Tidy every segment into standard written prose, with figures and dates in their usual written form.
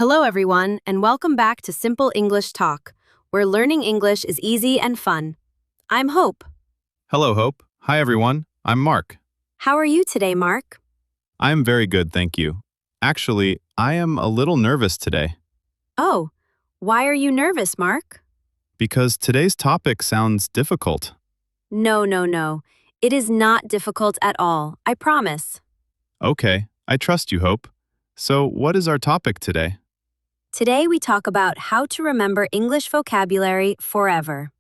Hello, everyone, and welcome back to Simple English Talk, where learning English is easy and fun. I'm Hope. Hello, Hope. Hi, everyone. I'm Mark. How are you today, Mark? I'm very good, thank you. Actually, I am a little nervous today Oh, why are you nervous, Mark? because today's topic sounds difficult. No. It is not difficult at all, I promise. Okay, I trust you, Hope. So, what is our topic today? Today we talk about how to remember English vocabulary forever.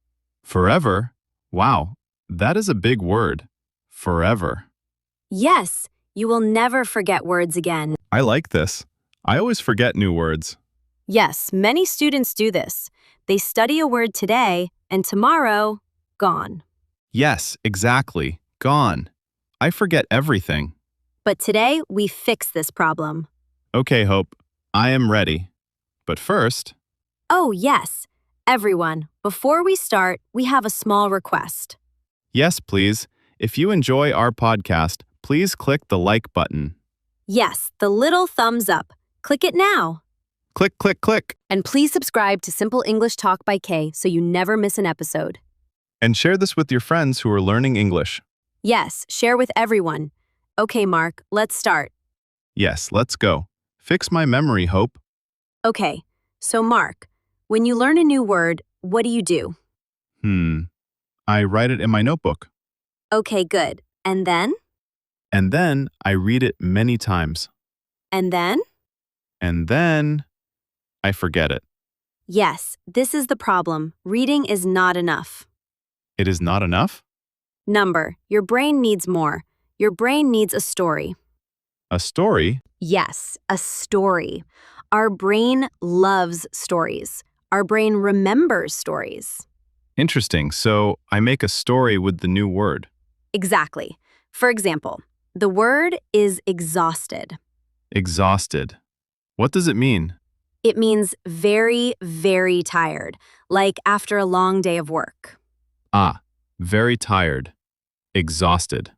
Forever? Wow, that is a big word. Forever. Yes, you will never forget words again. I like this. I always forget new words. Yes, many students do this. They study a word today, and tomorrow, gone. Yes, exactly. Gone. I forget everything. But today, we fix this problem. Okay, Hope. I am ready. But first, Oh, yes. Everyone, before we start, we have a small request. yes, please. If you enjoy our podcast, please click the like button. Yes, the little thumbs up. Click it now. Click, click, click. And please subscribe to Simple English Talk by Kay so you never miss an episode. And share this with your friends who are learning English. Yes, share with everyone. Okay, Mark, let's start. Yes, let's go. Fix my memory, Hope. Okay, so Mark, when you learn a new word, what do? I write it in my notebook. Okay, good. And then? And then I read it many times. And then? And then I forget it. Yes, this is the problem. Reading is not enough. It is not enough? Number, your brain needs more. Your brain needs a story. A story? Yes, a story. Our brain loves stories. Our brain remembers stories. Interesting. So I make a story with the new word. Exactly. For example, the word is exhausted. Exhausted. What does it mean? It means very, very tired, like after a long day of work. Ah, very tired. Exhausted.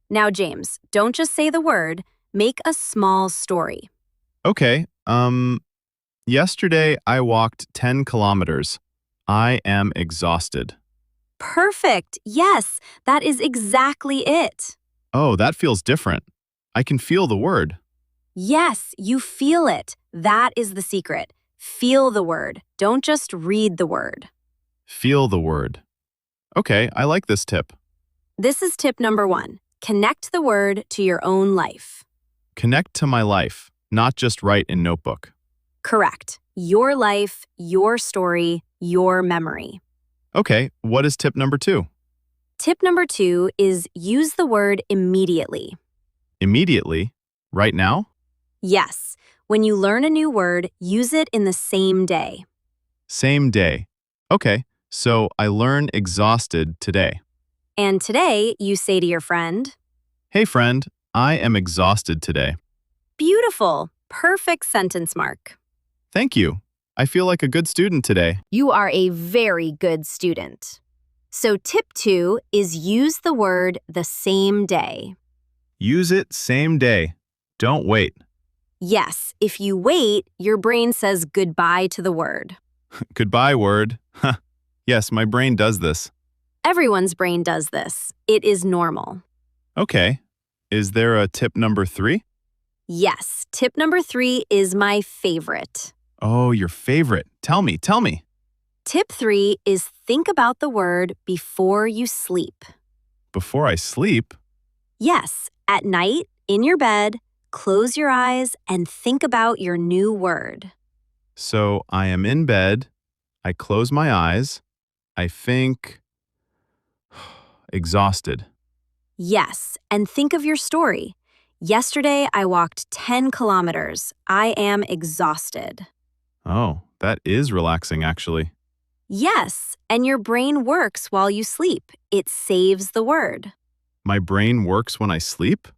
Now, James, don't just say the word, make a small story. Okay, yesterday I walked 10 kilometers. I am exhausted. Perfect. Yes, that is exactly it. Oh, that feels different. I can feel the word. Yes, you feel it. That is the secret. Feel the word. Don't just read the word. Feel the word. Okay, I like this tip. This is tip number 1. Connect the word to your own life. Connect to my life, not just write in notebook. Correct. Your life, your story, your memory. Okay, what is tip number 2? Tip number 2 is use the word immediately. Immediately? Right now? Yes, when you learn a new word, use it in the same day. Same day. Okay, so I learn exhausted today. And today, you say to your friend, Hey friend, I am exhausted today. beautiful, perfect sentence, Mark. Thank you. I feel like a good student today. You are a very good student. So tip 2 is use the word the same day. Use it same day. Don't wait. Yes, if you wait, your brain says goodbye to the word. Goodbye word. Yes, my brain does this. Everyone's brain does this. It is normal. Okay. Is there a tip number 3? Yes, tip number 3 is my favorite. Oh, your favorite. Tell me. Tip 3 is think about the word before you sleep. Before I sleep? Yes, at night, in your bed, close your eyes and think about your new word. So I am in bed. I close my eyes. I think exhausted. Yes, and think of your story. Yesterday, I walked 10 kilometers. I am exhausted. Oh, that is relaxing actually. Yes, and your brain works while you sleep. It saves the word. My brain works when I sleep?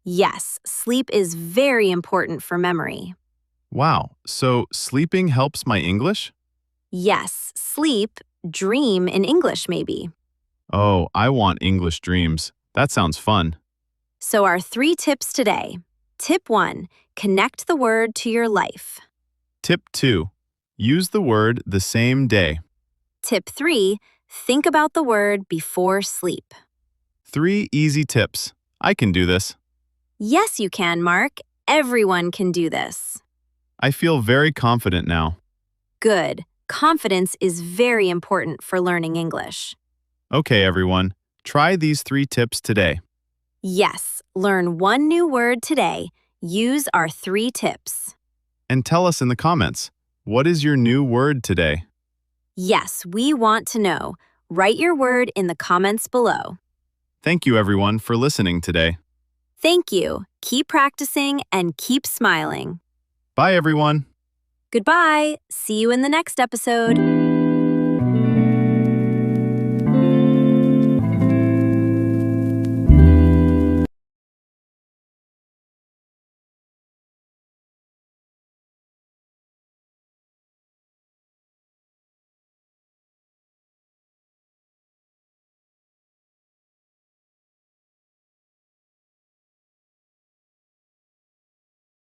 Yes, sleep is very important for memory. Wow, so sleeping helps my English? Yes, sleep, dream in English maybe. Oh, I want English dreams. That sounds fun. So our 3 tips today. Tip 1, connect the word to your life. Tip 2. Use the word the same day. Tip 3. Think about the word before sleep. 3 easy tips. I can do this. Yes, you can, Mark. Everyone can do this. I feel very confident now. Good. Confidence is very important for learning English. Okay, everyone. Try these 3 tips today. Yes, learn one new word today. Use our 3 tips. And tell us in the comments, what is your new word today? Yes, we want to know. Write your word in the comments below. Thank you, everyone, for listening today. Thank you. Keep practicing and keep smiling. Bye, everyone. Goodbye. See you in the next episode.